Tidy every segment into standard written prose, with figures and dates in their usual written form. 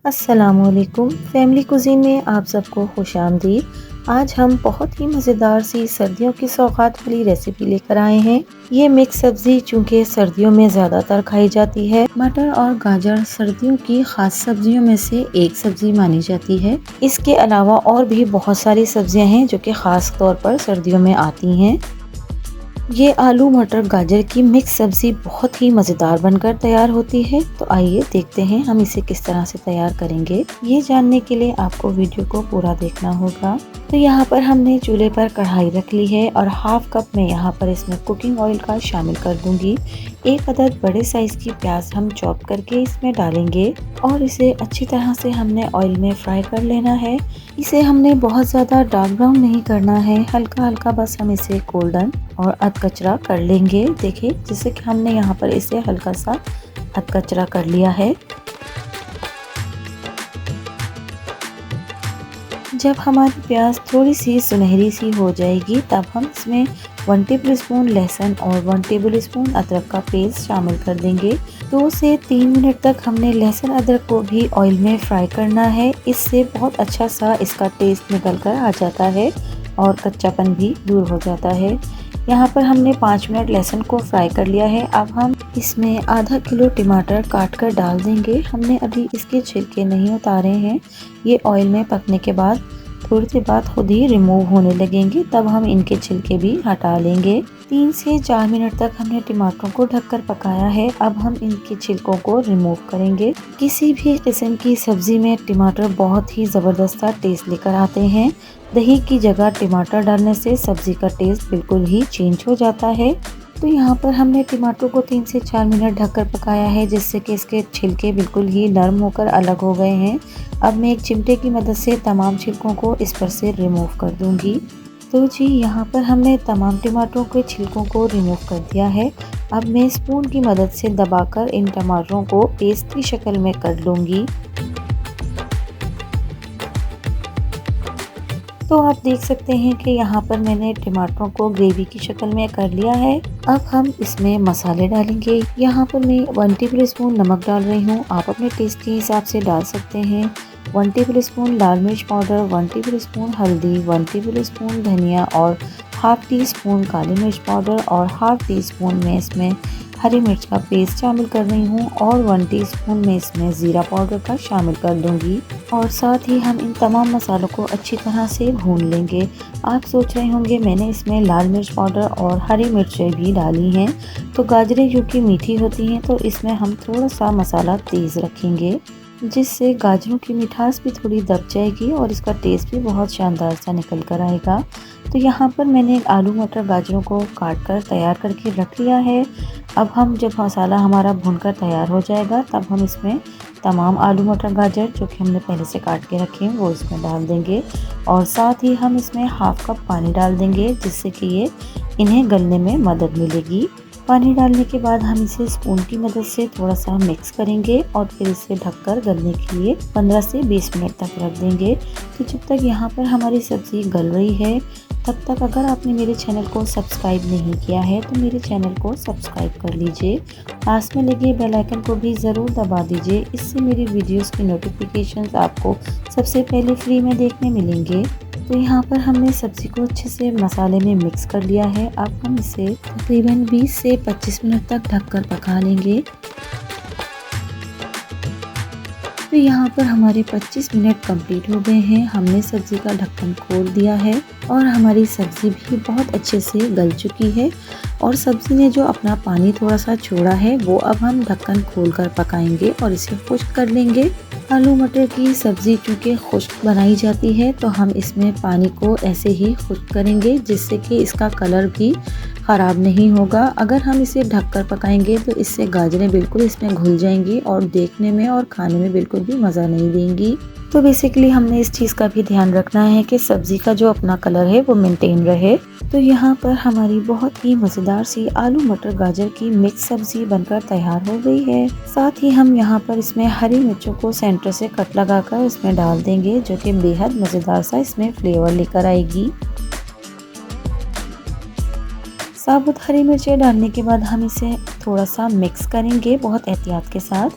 अस्सलामुअलैकुम। Family cuisine में आप सबको खुशामदीद। आज हम बहुत ही मज़ेदार सी सर्दियों की सौगात वाली रेसिपी लेकर आए हैं। ये मिक्स सब्ज़ी चूँकि सर्दियों में ज़्यादातर खाई जाती है। मटर और गाजर सर्दियों की ख़ास सब्जियों में से एक सब्ज़ी मानी जाती है। इसके अलावा और भी बहुत सारी सब्जियां हैं जो कि ख़ास तौर पर सर्दियों में आती हैं। ये आलू मटर गाजर की मिक्स सब्जी बहुत ही मज़ेदार बनकर तैयार होती है। तो आइए देखते हैं हम इसे किस तरह से तैयार करेंगे। ये जानने के लिए आपको वीडियो को पूरा देखना होगा। तो यहाँ पर हमने चूल्हे पर कढ़ाई रख ली है और हाफ कप में यहाँ पर इसमें कुकिंग ऑयल का शामिल कर दूंगी। एक अदद बड़े साइज की प्याज हम चॉप करके इसमें डालेंगे और इसे अच्छी तरह से हमने ऑयल में फ्राई कर लेना है। इसे हमने बहुत ज़्यादा डार्क ब्राउन नहीं करना है, हल्का हल्का बस हम इसे गोल्डन और अधकचरा कर लेंगे। देखिए जैसे कि हमने यहाँ पर इसे हल्का सा अधकचरा कर लिया है। जब हमारी प्याज थोड़ी सी सुनहरी सी हो जाएगी तब हम इसमें 1 टेबल स्पून लहसुन और 1 टेबल स्पून अदरक का पेस्ट शामिल कर देंगे। 2 से 3 मिनट तक हमने लहसुन अदरक को भी ऑयल में फ्राई करना है। इससे बहुत अच्छा सा इसका टेस्ट निकल कर आ जाता है और कच्चापन भी दूर हो जाता है। यहाँ पर हमने 5 मिनट लहसुन को फ्राई कर लिया है। अब हम इसमें आधा किलो टमाटर काट कर डाल देंगे। हमने अभी इसके छिलके नहीं उतारे हैं। ये ऑयल में पकने के बाद थोड़ी देर बाद खुद ही रिमूव होने लगेंगे, तब हम इनके छिलके भी हटा लेंगे। 3 से 4 मिनट तक हमने टमाटरों को ढककर पकाया है। अब हम इनके छिलकों को रिमूव करेंगे। किसी भी किस्म की सब्जी में टमाटर बहुत ही ज़बरदस्त टेस्ट लेकर आते हैं। दही की जगह टमाटर डालने से सब्जी का टेस्ट बिल्कुल ही चेंज हो जाता है। तो यहाँ पर हमने टमाटर को 3 से 4 मिनट ढककर पकाया है, जिससे कि इसके छिलके बिल्कुल ही नरम होकर अलग हो गए हैं। अब मैं एक चिमटे की मदद से तमाम छिलकों को इस पर से रिमूव कर दूंगी। तो जी यहाँ पर हमने तमाम टमाटरों के छिलकों को रिमूव कर दिया है। अब मैं स्पून की मदद से दबाकर इन टमाटरों को पेस्ट की शक्ल में कर लूँगी। तो आप देख सकते हैं कि यहाँ पर मैंने टमाटरों को ग्रेवी की शक्ल में कर लिया है। अब हम इसमें मसाले डालेंगे। यहाँ पर मैं 1 टेबल स्पून नमक डाल रही हूँ। आप अपने टेस्ट के हिसाब से डाल सकते हैं। 1 टेबल स्पून लाल मिर्च पाउडर, 1 टेबल स्पून हल्दी, 1 टेबल स्पून धनिया और हाफ टी स्पून काली मिर्च पाउडर और हाफ टी स्पून में इसमें हरी मिर्च का पेस्ट शामिल कर रही हूँ और 1 टीस्पून में इसमें ज़ीरा पाउडर का शामिल कर दूँगी। और साथ ही हम इन तमाम मसालों को अच्छी तरह से भून लेंगे। आप सोच रहे होंगे मैंने इसमें लाल मिर्च पाउडर और हरी मिर्चें भी डाली हैं। तो गाजरें क्योंकि मीठी होती हैं तो इसमें हम थोड़ा सा मसाला तेज़ रखेंगे, जिससे गाजरों की मिठास भी थोड़ी दब जाएगी और इसका टेस्ट भी बहुत शानदार सा निकल कर आएगा। तो यहाँ पर मैंने आलू मटर गाजरों को काट कर तैयार करके रख लिया है। अब हम जब मसाला हमारा भूनकर तैयार हो जाएगा तब हम इसमें तमाम आलू मटर गाजर जो कि हमने पहले से काट के रखे हैं वो इसमें डाल देंगे और साथ ही हम इसमें हाफ कप पानी डाल देंगे, जिससे कि ये इन्हें गलने में मदद मिलेगी। पानी डालने के बाद हम इसे स्पून की मदद से थोड़ा सा मिक्स करेंगे और फिर इसे ढककर गलने के लिए 15 से 20 मिनट तक रख देंगे। तो जब तक यहाँ पर हमारी सब्ज़ी गल रही है तब तक अगर आपने मेरे चैनल को सब्सक्राइब नहीं किया है तो मेरे चैनल को सब्सक्राइब कर लीजिए। पास में लगे बेल आइकन को भी ज़रूर दबा दीजिए। इससे मेरी वीडियोस की नोटिफिकेशंस आपको सबसे पहले फ्री में देखने मिलेंगे। तो यहाँ पर हमने सब्ज़ी को अच्छे से मसाले में मिक्स कर लिया है। अब हम इसे तकरीबन 20 से 25 मिनट तक ढककर पका लेंगे। तो यहाँ पर हमारे 25 मिनट कंप्लीट हो गए हैं। हमने सब्ज़ी का ढक्कन खोल दिया है और हमारी सब्ज़ी भी बहुत अच्छे से गल चुकी है और सब्ज़ी ने जो अपना पानी थोड़ा सा छोड़ा है वो अब हम ढक्कन खोलकर पकाएंगे और इसे खुश्क कर लेंगे। आलू मटर की सब्ज़ी चूँकि खुश्क बनाई जाती है तो हम इसमें पानी को ऐसे ही खुश्क करेंगे, जिससे कि इसका कलर भी ख़राब नहीं होगा। अगर हम इसे ढककर पकाएंगे तो इससे गाजरें बिल्कुल इसमें घुल जाएंगी और देखने में और खाने में बिल्कुल भी मज़ा नहीं देंगी। तो बेसिकली हमने इस चीज़ का भी ध्यान रखना है कि सब्ज़ी का जो अपना कलर है वो मेंटेन रहे। तो यहाँ पर हमारी बहुत ही मज़ेदार सी आलू मटर गाजर की मिक्स सब्ज़ी बनकर तैयार हो गई है। साथ ही हम यहाँ पर इसमें हरी मिर्चों को सेंटर से कट लगाकर इसमें डाल देंगे, जो कि बेहद मज़ेदार सा इसमें फ्लेवर लेकर आएगी। साबुत हरी मिर्चें डालने के बाद हम इसे थोड़ा सा मिक्स करेंगे बहुत एहतियात के साथ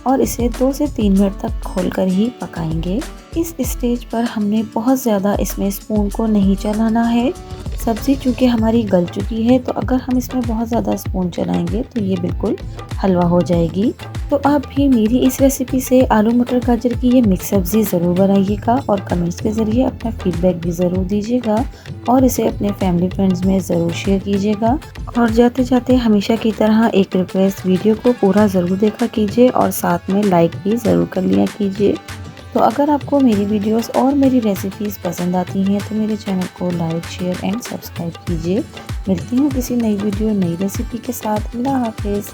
और इसे 2 से 3 मिनट तक खोलकर ही पकाएंगे। इस स्टेज पर हमने बहुत ज़्यादा इसमें स्पून को नहीं चलाना है। सब्ज़ी चूँकि हमारी गल चुकी है, तो अगर हम इसमें बहुत ज़्यादा स्पून चलाएंगे तो ये बिल्कुल हलवा हो जाएगी। तो आप भी मेरी इस रेसिपी से आलू मटर गाजर की ये मिक्स सब्ज़ी ज़रूर बनाइएगा और कमेंट्स के ज़रिए अपना फीडबैक भी ज़रूर दीजिएगा और इसे अपने फैमिली फ्रेंड्स में ज़रूर शेयर कीजिएगा। और जाते जाते हमेशा की तरह एक रिक्वेस्ट, वीडियो को पूरा ज़रूर देखा कीजिए और साथ में लाइक भी ज़रूर कर लिया कीजिए। तो अगर आपको मेरी वीडियोस और मेरी रेसिपीज़ पसंद आती हैं तो मेरे चैनल को लाइक, शेयर एंड सब्सक्राइब कीजिए। मिलती हूँ किसी नई वीडियो नई रेसिपी के साथ। अल्लाह हाफिज़।